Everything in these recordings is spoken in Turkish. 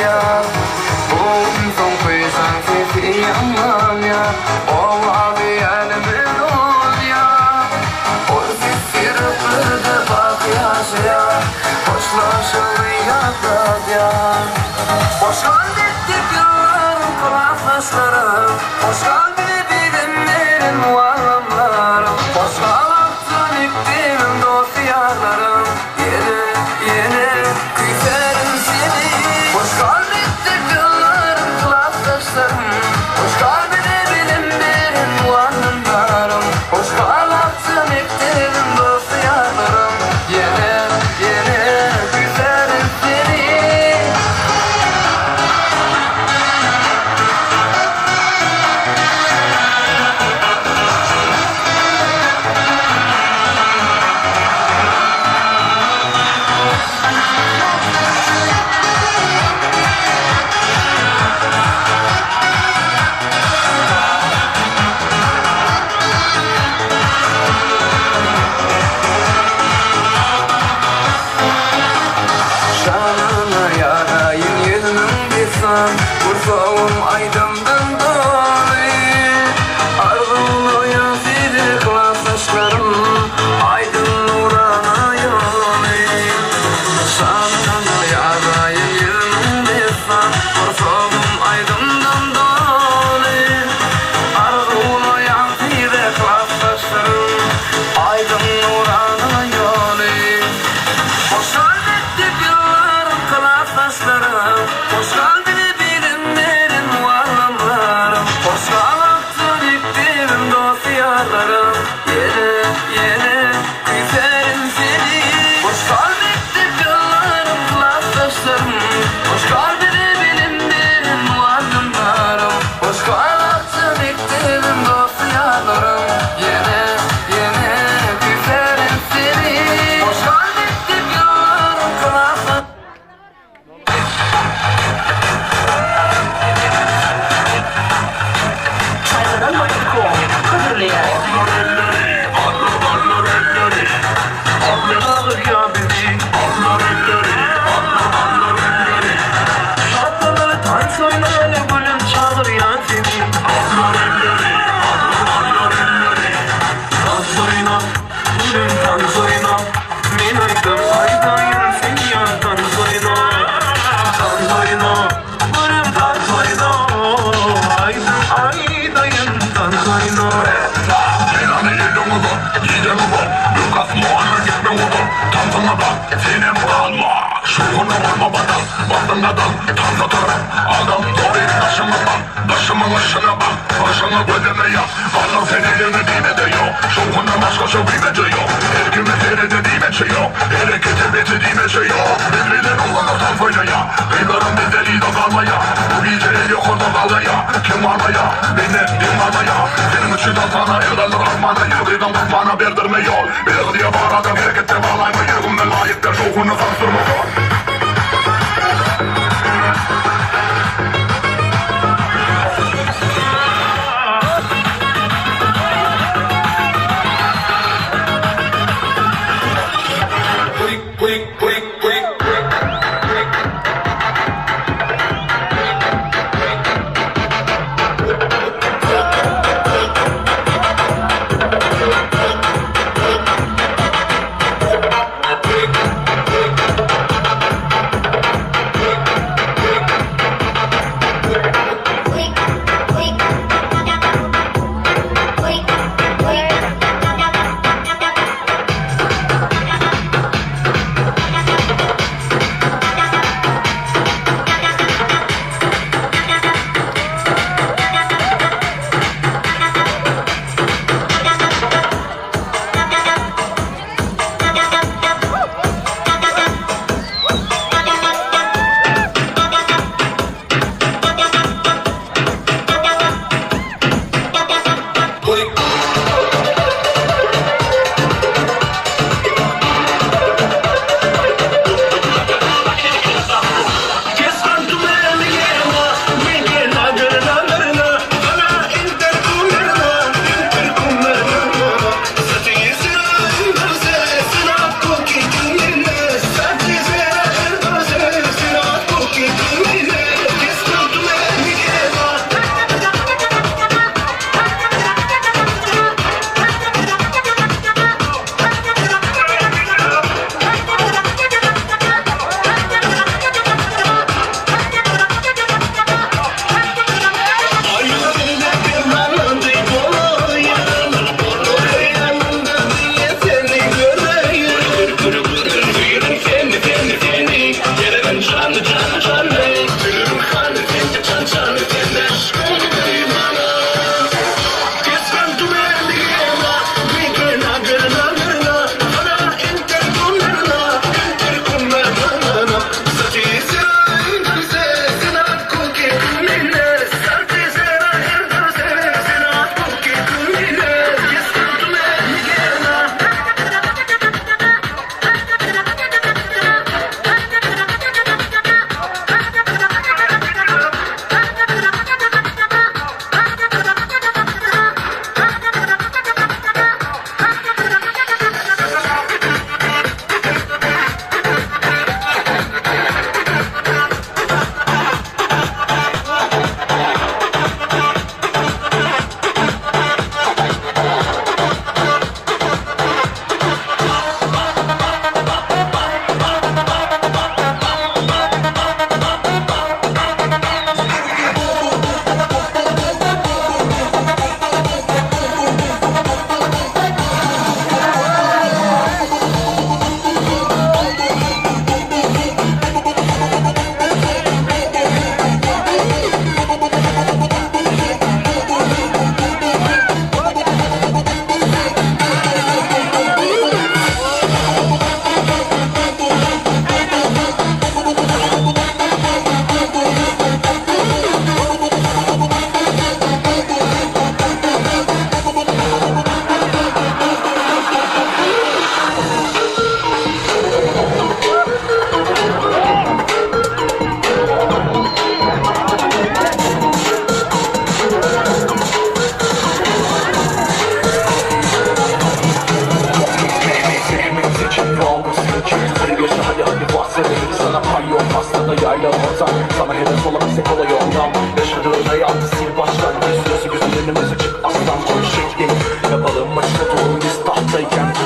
呀，风风会上飞飞扬扬呀，我话为爱的没落呀，我是飞的不得把可是呀，我是老是为呀的呀，我是你的yılların kulaklaşları, hoş kalbini bilinlerin muallamları, hoş kalaktın iklimin dost yarlarım, yeni yeni küserim seni, hoş kalbini yılların kulaklaşları, hoş kalbini bilinlerin muallamları, hoş kalaktın iklimin dost yarlarım, yeni yeni küserim seni. Şanına yarayın yüzünün bilsen, Kursağım aydındım dolayı, Arzuluyor sizi kılan saçlarım, Aydın nurana yolu. Şanına yarayın yüzünün bilsen, Kursağım aydındım dolayı, Arzuluyor sizi kılan saçlarım, Aydın nurana yolu. Hoş kalbettik yılların kulaklaşları, hoş kalbini bilinlerin muallamları, hoş kalaktın iklimim dost yarlarım, yeni yeni küserim seni. Hoş kalbettik yılların kulaklaşları, hoş kalbini bilinlerin muallamları, hoş kalaktın iklimim dost yarlarım, yeni yeni küserim seni. Hoş kalbettik yılların kulaklaşları. Saygıdan başlık ol. Kıdırlıya. Ağır ya beni, şartları ters oynalı gülüm çağır ya seni. Dans oyna, gülüm dans oyna, min aydım aydayım seni ya dans oyna. Dans oyna, gülüm dans oyna, aydın aydayım dans oyna. Adam doğru taşıma bak, başımın ışına bak, başına ödeme yap. Bana senin dediğime de yok, şokundan başkası bilmece yok. Erkime seni dediğime şey yok, hareketi beklediğime şey yok. Birbirine olana sayfayla ya, kıyıların bezeli de kalmaya. Bu gece yok orada kalmaya, kim varmaya, benim kim varmaya. Senin için de sana evlenir akmana, yıkıydan bakmana verdirme yol. Bir diye bağıradım harekette bağlayma, yığımda layıklar şokunu sansırma yol.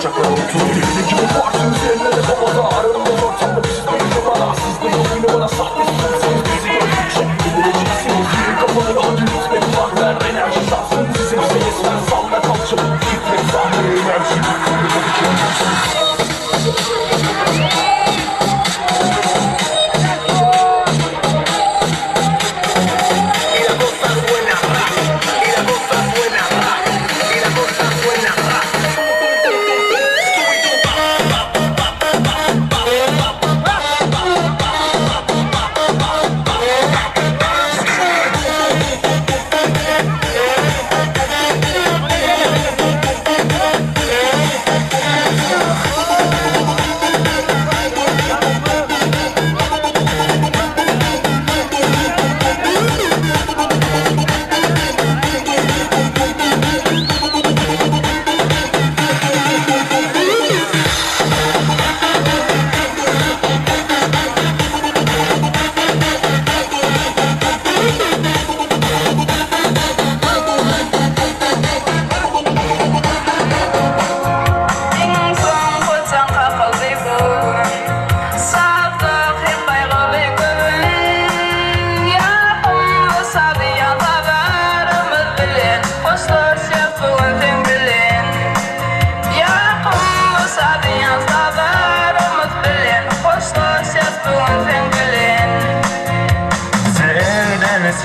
Bacaklar oturur gibi parçanın üzerine de kovada aranımda ortamda bizi duyunca bana siz de yok yine bana sahte sizsiniz bizi gördükçe bildireceksiniz bir kafaları hadi lütfen bak ver enerji satsın sizin sayısından salla kalçamı gitmek sahneye enerji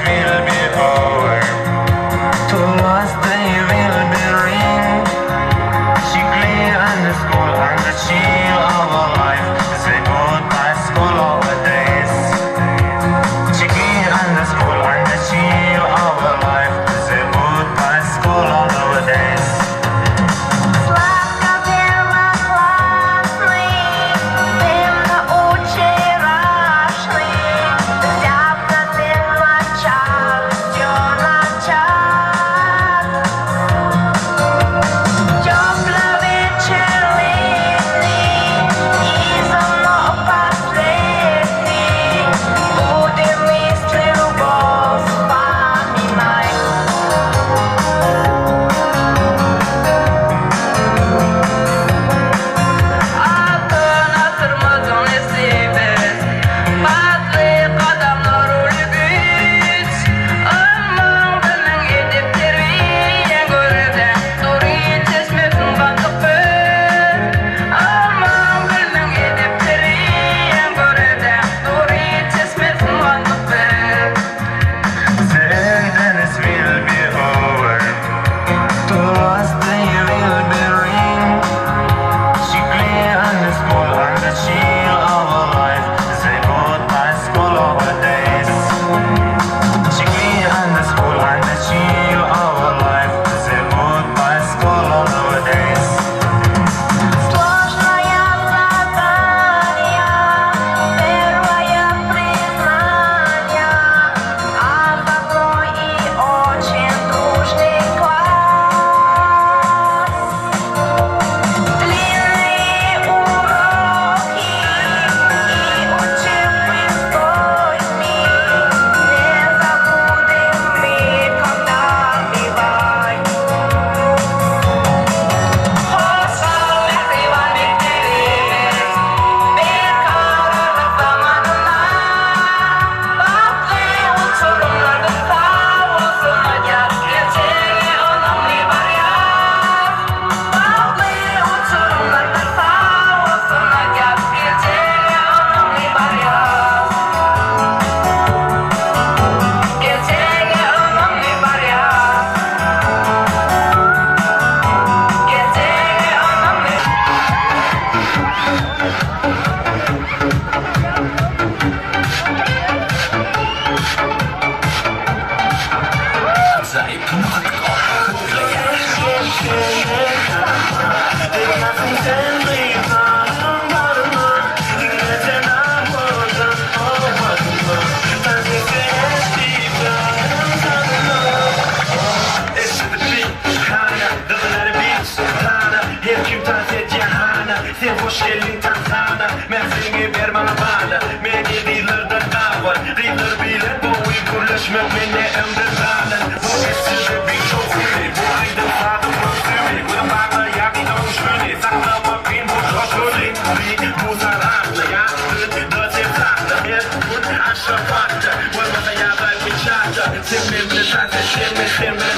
Will be over. To us they will be ring. She clear on the school and the chill of her life. Say goodbye school of the days. She clear on the school and the chill of her life. Say goodbye school of the days. Сладко пела классный, дымно вчерашний, зябко пела час, черна час. Теплый вечер летний, и за мной последний. Будем вместе любовь вспоминать. Sadness will be over. To us they will be ring. She clear on the school and the chill of her life. Say goodbye school of the days. She clear on the school and the chill of her life. Say goodbye school of the days. Сложное задание, первое признание, а заодно и очень дружный класс. Длинные уроки и учебы стойки, не забудем мы когда-нибудь. Sen hoş geldin Tanzana. Men seni ver bana bana. Meni rilerden davar. Riler bilen bu uykurlaşmak meni emrederler. Bu eski bir çok iyi. Bu ayda sadım bu sürü. Bu da bana yakın olmuş beni. Sakla Shimmy, shimmy.